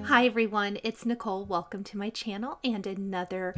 Hi everyone, it's Nicole. Welcome to my channel and another,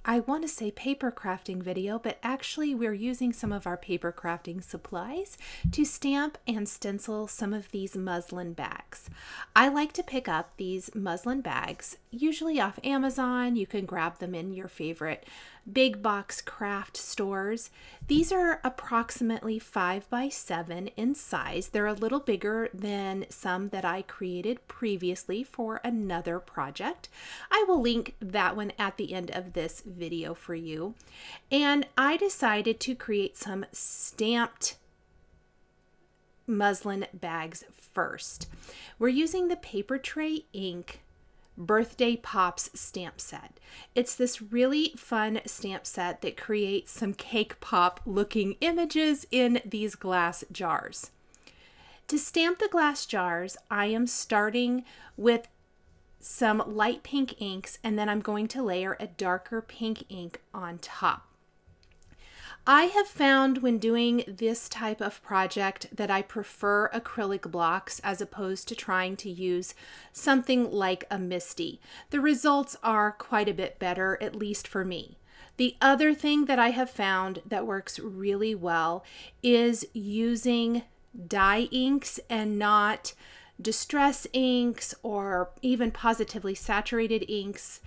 I want to say paper crafting video, but actually we're using some of our paper crafting supplies to stamp and stencil some of these muslin bags. I like to pick up these muslin bags, usually off Amazon. You can grab them in your favorite big box craft stores. These are approximately 5 by 7 in size. They're a little bigger than some that I created previously for another project. I will link that one at the end of this video for you. And I decided to create some stamped muslin bags first. We're using the Papertrey ink Birthday Pops stamp set. It's this really fun stamp set that creates some cake pop looking images in these glass jars. To stamp the glass jars, I am starting with some light pink inks, and then I'm going to layer a darker pink ink on top. I have found when doing this type of project that I prefer acrylic blocks as opposed to trying to use something like a MISTI. The results are quite a bit better, at least for me. The other thing that I have found that works really well is using dye inks and not distress inks or even positively saturated inks.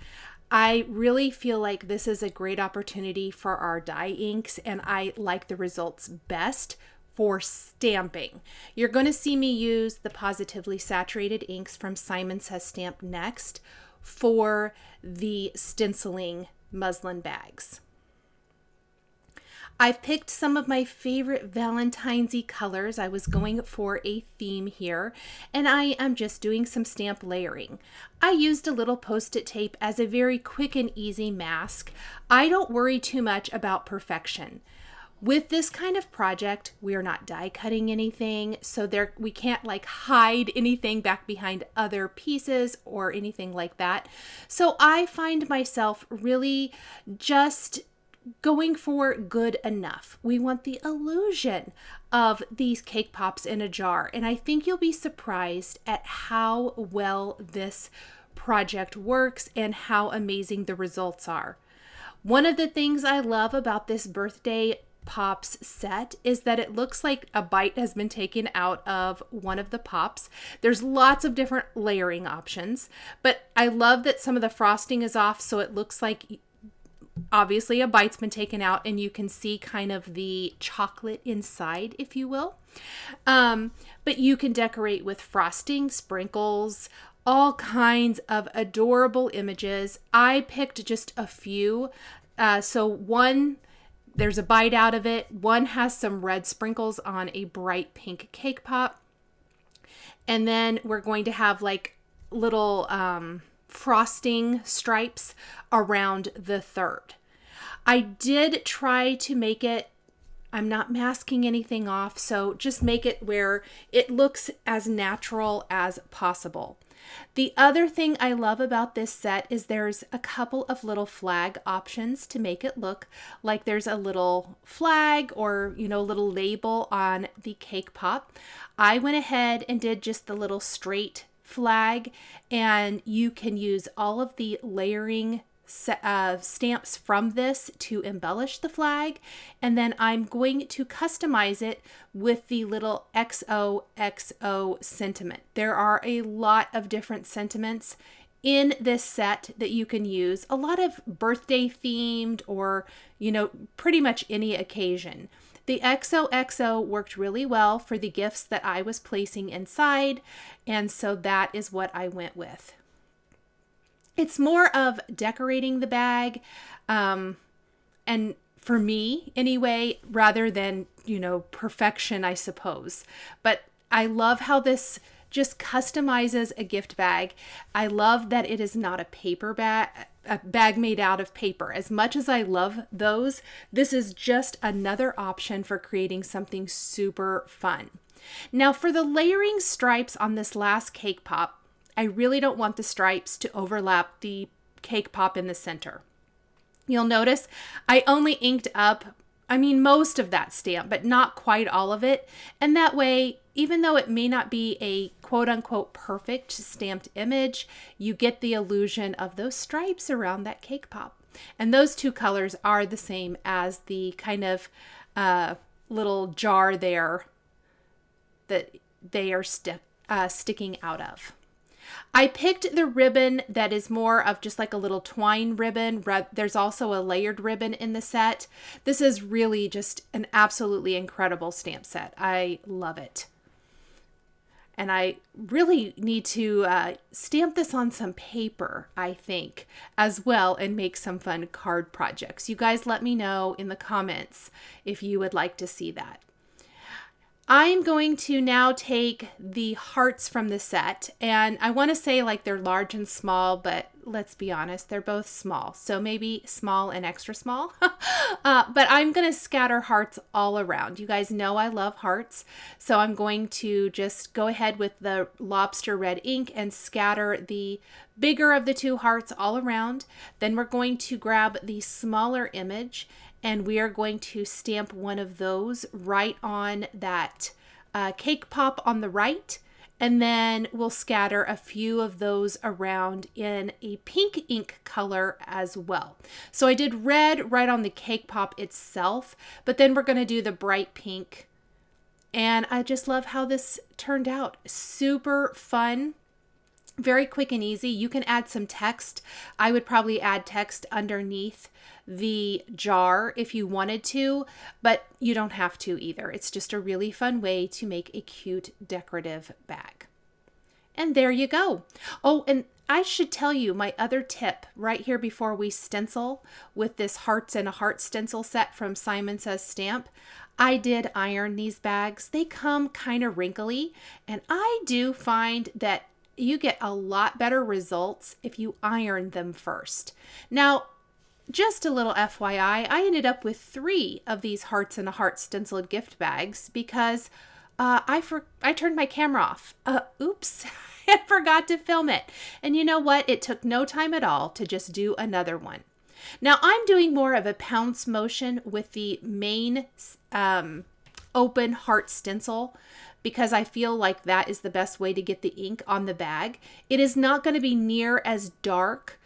I really feel like this is a great opportunity for our dye inks, and I like the results best for stamping. You're going to see me use the positively saturated inks from Simon Says Stamp Next for the stenciling muslin bags. I've picked some of my favorite Valentine's-y colors. I was going for a theme here, and I am just doing some stamp layering. I used a little Post-it tape as a very quick and easy mask. I don't worry too much about perfection. With this kind of project, we are not die cutting anything, so we can't like hide anything back behind other pieces or anything like that. So I find myself really just going for good enough. We want the illusion of these cake pops in a jar, and I think you'll be surprised at how well this project works and how amazing the results are. One of the things I love about this Birthday Pops set is that it looks like a bite has been taken out of one of the pops. There's lots of different layering options, but I love that some of the frosting is off, so it looks like obviously a bite's been taken out and you can see kind of the chocolate inside, if you will. But you can decorate with frosting, sprinkles, all kinds of adorable images. I picked just a few. So one, there's a bite out of it. One has some red sprinkles on a bright pink cake pop. And then we're going to have like little frosting stripes around the third. I did try to make it, I'm not masking anything off, so just make it where it looks as natural as possible. The other thing I love about this set is there's a couple of little flag options to make it look like there's a little flag or, you know, little label on the cake pop. I went ahead and did just the little straight flag, and you can use all of the layering stamps from this to embellish the flag, and then I'm going to customize it with the little XOXO sentiment. There are a lot of different sentiments in this set that you can use, a lot of birthday themed or, you know, pretty much any occasion. The XOXO worked really well for the gifts that I was placing inside, and so that is what I went with. It's more of decorating the bag, and for me anyway, rather than, you know, perfection, I suppose. But I love how this just customizes a gift bag. I love that it is not a paper bag, a bag made out of paper. As much as I love those, this is just another option for creating something super fun. Now for the layering stripes on this last cake pop, I really don't want the stripes to overlap the cake pop in the center. You'll notice I only inked up I mean, most of that stamp, but not quite all of it. And that way, even though it may not be a quote unquote perfect stamped image, you get the illusion of those stripes around that cake pop. And those two colors are the same as the kind of little jar there that they are sticking out of. I picked the ribbon that is more of just like a little twine ribbon. There's also a layered ribbon in the set. This is really just an absolutely incredible stamp set. I love it. And I really need to stamp this on some paper, I think, as well, and make some fun card projects. You guys let me know in the comments if you would like to see that. I'm going to now take the hearts from the set, and I want to say like they're large and small, but let's be honest, they're both small. So maybe small and extra small. But I'm going to scatter hearts all around. You guys know I love hearts. So I'm going to just go ahead with the lobster red ink and scatter the bigger of the two hearts all around. Then we're going to grab the smaller image, and we are going to stamp one of those right on that cake pop on the right. And then we'll scatter a few of those around in a pink ink color as well. So I did red right on the cake pop itself, but then we're going to do the bright pink. And I just love how this turned out. Super fun. Very quick and easy. You can add some text. I would probably add text underneath the jar if you wanted to, but you don't have to either. It's just a really fun way to make a cute decorative bag. And there you go. Oh, and I should tell you my other tip right here before we stencil with this Hearts and a Heart stencil set from Simon Says Stamp. I did iron these bags. They come kind of wrinkly, and I do find that you get a lot better results if you iron them first. Now, just a little FYI, I ended up with 3 of these Hearts and a Heart stenciled gift bags because I turned my camera off. Oops, I forgot to film it. And you know what? It took no time at all to just do another one. Now I'm doing more of a pounce motion with the main open heart stencil, because I feel like that is the best way to get the ink on the bag. It is not going to be near as dark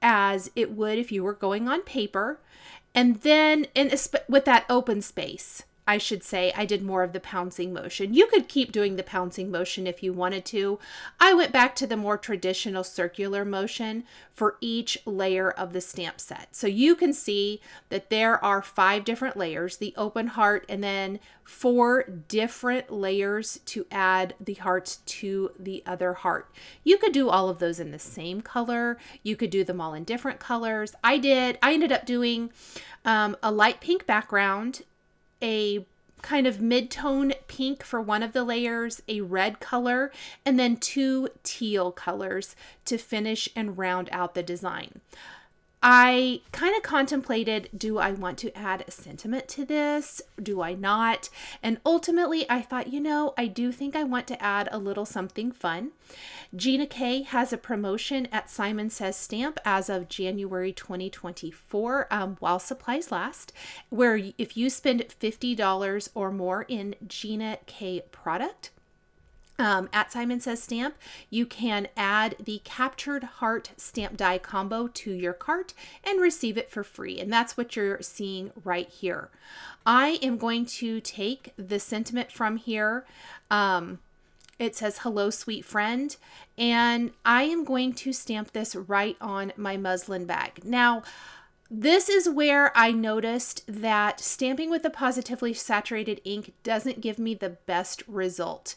as it would if you were going on paper. And then with that open space, I should say, I did more of the pouncing motion. You could keep doing the pouncing motion if you wanted to. I went back to the more traditional circular motion for each layer of the stamp set. So you can see that there are 5 different layers, the open heart, and then 4 different layers to add the hearts to the other heart. You could do all of those in the same color. You could do them all in different colors. I ended up doing a light pink background, a kind of mid-tone pink for one of the layers, a red color, and then 2 teal colors to finish and round out the design. I kind of contemplated, do I want to add a sentiment to this? Do I not? And ultimately I thought, I do think I want to add a little something fun. Gina K has a promotion at Simon Says Stamp as of January 2024 while supplies last, where if you spend $50 or more in Gina K product, at Simon Says Stamp, you can add the Captured Heart stamp die combo to your cart and receive it for free. And that's what you're seeing right here. I am going to take the sentiment from here. It says, "Hello, sweet friend." And I am going to stamp this right on my muslin bag. Now, this is where I noticed that stamping with the Pawsitively saturated ink doesn't give me the best result.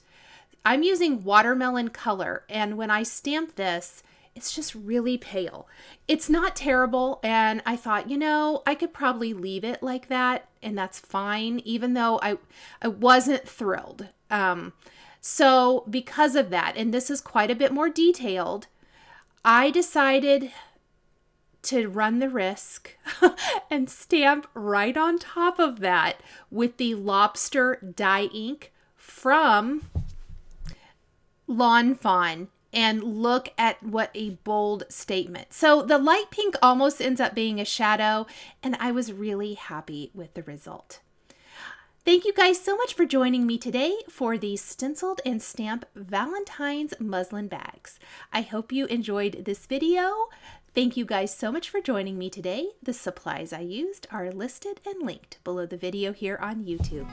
I'm using watermelon color, and when I stamp this, it's just really pale. It's not terrible, and I thought, I could probably leave it like that, and that's fine, even though I wasn't thrilled. So because of that, and this is quite a bit more detailed, I decided to run the risk and stamp right on top of that with the LOBSTER dye ink from Lawn Fawn, and look at what a bold statement. So the light pink almost ends up being a shadow, and I was really happy with the result. Thank you guys so much for joining me today for these stenciled and stamped Valentine's muslin bags. I hope you enjoyed this video. Thank you guys so much for joining me today. The supplies I used are listed and linked below the video here on YouTube.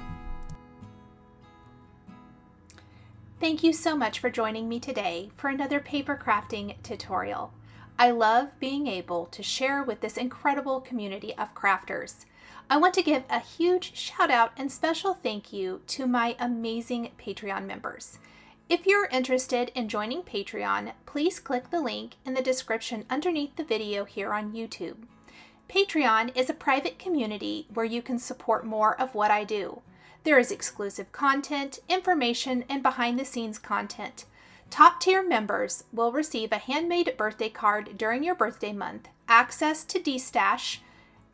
Thank you so much for joining me today for another paper crafting tutorial. I love being able to share with this incredible community of crafters. I want to give a huge shout out and special thank you to my amazing Patreon members. If you're interested in joining Patreon, please click the link in the description underneath the video here on YouTube. Patreon is a private community where you can support more of what I do. There is exclusive content, information, and behind-the-scenes content. Top-tier members will receive a handmade birthday card during your birthday month, access to D-Stash,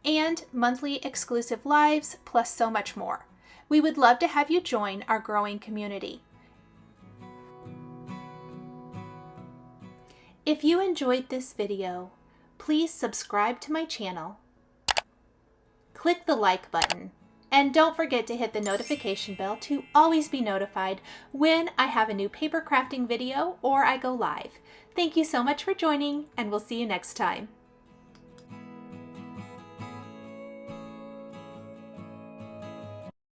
and monthly exclusive lives, plus so much more. We would love to have you join our growing community. If you enjoyed this video, please subscribe to my channel, click the like button, and don't forget to hit the notification bell to always be notified when I have a new paper crafting video or I go live. Thank you so much for joining, and we'll see you next time.